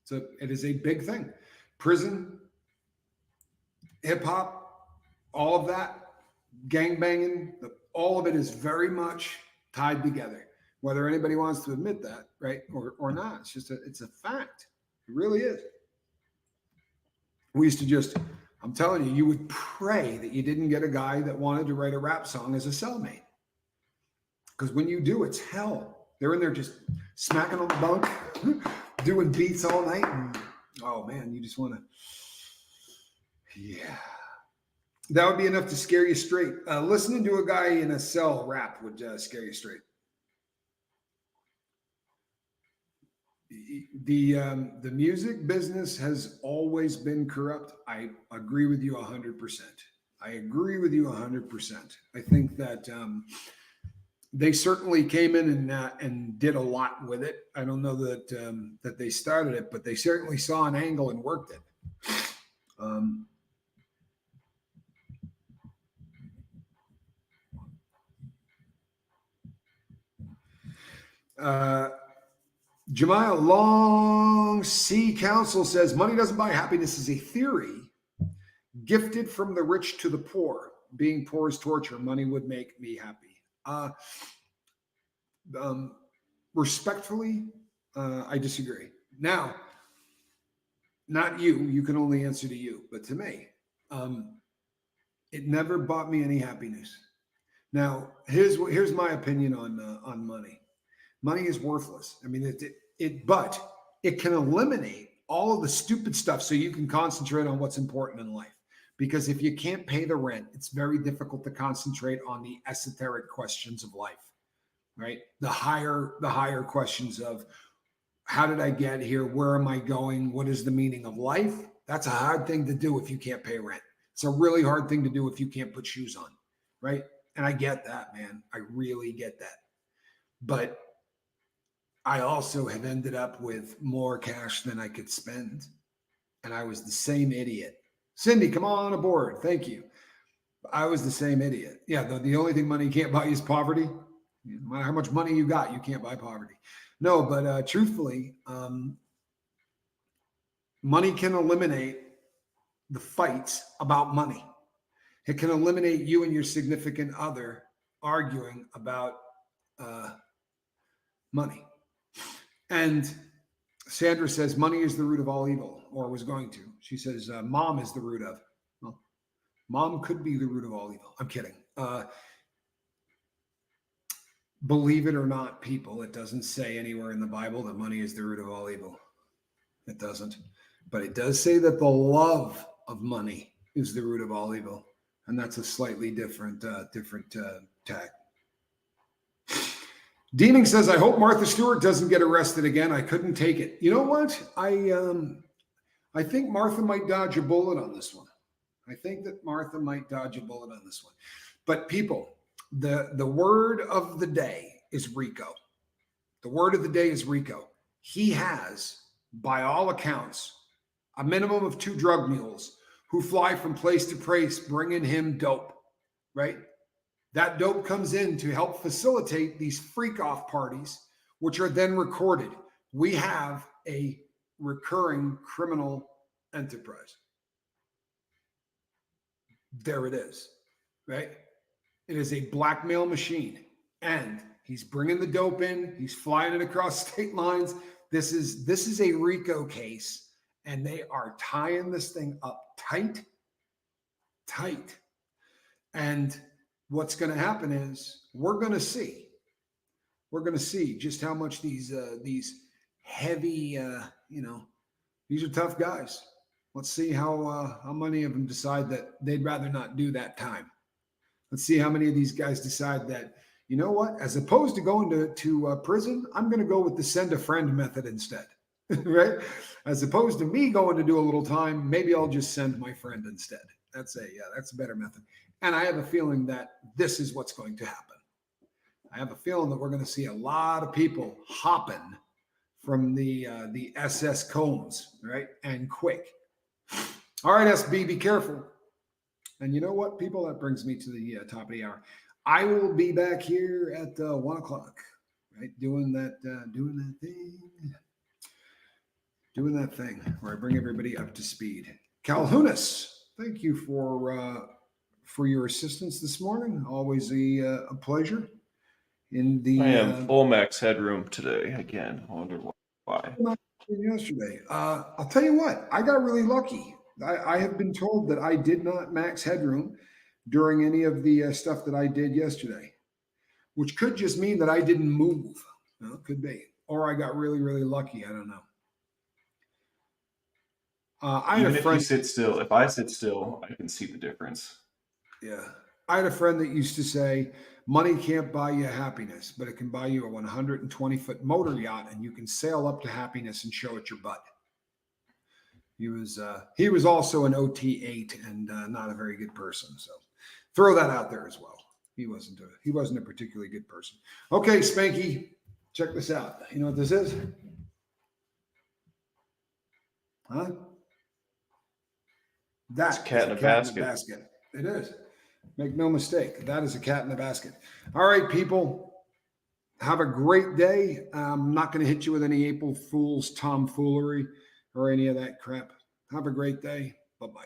So it is a big thing. Prison, hip hop, all of that, gangbanging, all of it is very much tied together. Whether anybody wants to admit that, right, or not, it's a fact. It really is. We used to I'm telling you, you would pray that you didn't get a guy that wanted to write a rap song as a cellmate. Because when you do, it's hell. They're in there just smacking on the bunk, doing beats all night. And, oh man, you just want to, yeah. That would be enough to scare you straight. Listening to a guy in a cell rap would scare you straight. The music business has always been corrupt. I agree with you 100%. I agree with you 100%. I think that they certainly came in and did a lot with it. I don't know that they started it, but they certainly saw an angle and worked it. Jemiah Long C. Council says, money doesn't buy happiness is a theory gifted from the rich to the poor. Being poor is torture. Money would make me happy. Respectfully, I disagree. Now, not you. You can only answer to you. But to me, it never bought me any happiness. Now, here's my opinion on money. Money is worthless. I mean, but it can eliminate all of the stupid stuff so you can concentrate on what's important in life. Because if you can't pay the rent, it's very difficult to concentrate on the esoteric questions of life, right? The higher questions of how did I get here? Where am I going? What is the meaning of life? That's a hard thing to do if you can't pay rent. It's a really hard thing to do if you can't put shoes on, right? And I get that, man. I really get that. But I also have ended up with more cash than I could spend. And I was the same idiot. Cindy, come on aboard. Thank you. I was the same idiot. Yeah, the only thing money can't buy is poverty. No matter how much money you got, you can't buy poverty. No, but truthfully, money can eliminate the fights about money. It can eliminate you and your significant other arguing about money. And Sandra says money is the root of all evil, or was going to. She says mom is the root of. Well, mom could be the root of all evil. I'm kidding. Believe it or not, people, it doesn't say anywhere in the Bible that money is the root of all evil. It doesn't. But it does say that the love of money is the root of all evil. And that's a slightly different tag. Deeming says, I hope Martha Stewart doesn't get arrested again. I couldn't take it. You know what? I think Martha might dodge a bullet on this one. I think that Martha might dodge a bullet on this one. But people, the word of the day is Rico. The word of the day is Rico. He has, by all accounts, a minimum of 2 drug mules who fly from place to place, bringing him dope, right? That dope comes in to help facilitate these freak off parties, which are then recorded. We have a recurring criminal enterprise. There it is, right? It is a blackmail machine, and he's bringing the dope in. He's flying it across state lines. This is a RICO case, and they are tying this thing up tight. And what's going to happen is we're going to see just how much these heavy, these are tough guys. Let's see how many of them decide that they'd rather not do that time. Let's see how many of these guys decide that, you know what, as opposed to going to prison, I'm going to go with the send a friend method instead, right? As opposed to me going to do a little time, maybe I'll just send my friend instead. That's a better method. And I have a feeling that this is what's going to happen. I have a feeling that we're going to see a lot of people hopping from the SS Combs, right? And quick. All right, SB, be careful. And you know what, people? That brings me to the top of the hour. I will be back here at 1 o'clock, right? Doing that thing where I bring everybody up to speed. Calhounis, thank you for your assistance this morning. Always a pleasure. I am full max headroom today again. I wonder why. Yesterday, I'll tell you what, I got really lucky. I have been told that I did not max headroom during any of the stuff that I did yesterday, which could just mean that I didn't move. Well, it could be, or I got really, really lucky. I don't know. Even if you sit still, if I sit still, I can see the difference. Yeah. I had a friend that used to say, money can't buy you happiness, but it can buy you a 120-foot motor yacht, and you can sail up to happiness and show it your butt. He was also an OT8 and not a very good person. So throw that out there as well. He wasn't a particularly good person. Okay, Spanky, check this out. You know what this is? Huh? That's a cat in a basket. It is. Make no mistake. That is a cat in a basket. All right, people. Have a great day. I'm not going to hit you with any April Fool's tomfoolery or any of that crap. Have a great day. Bye-bye.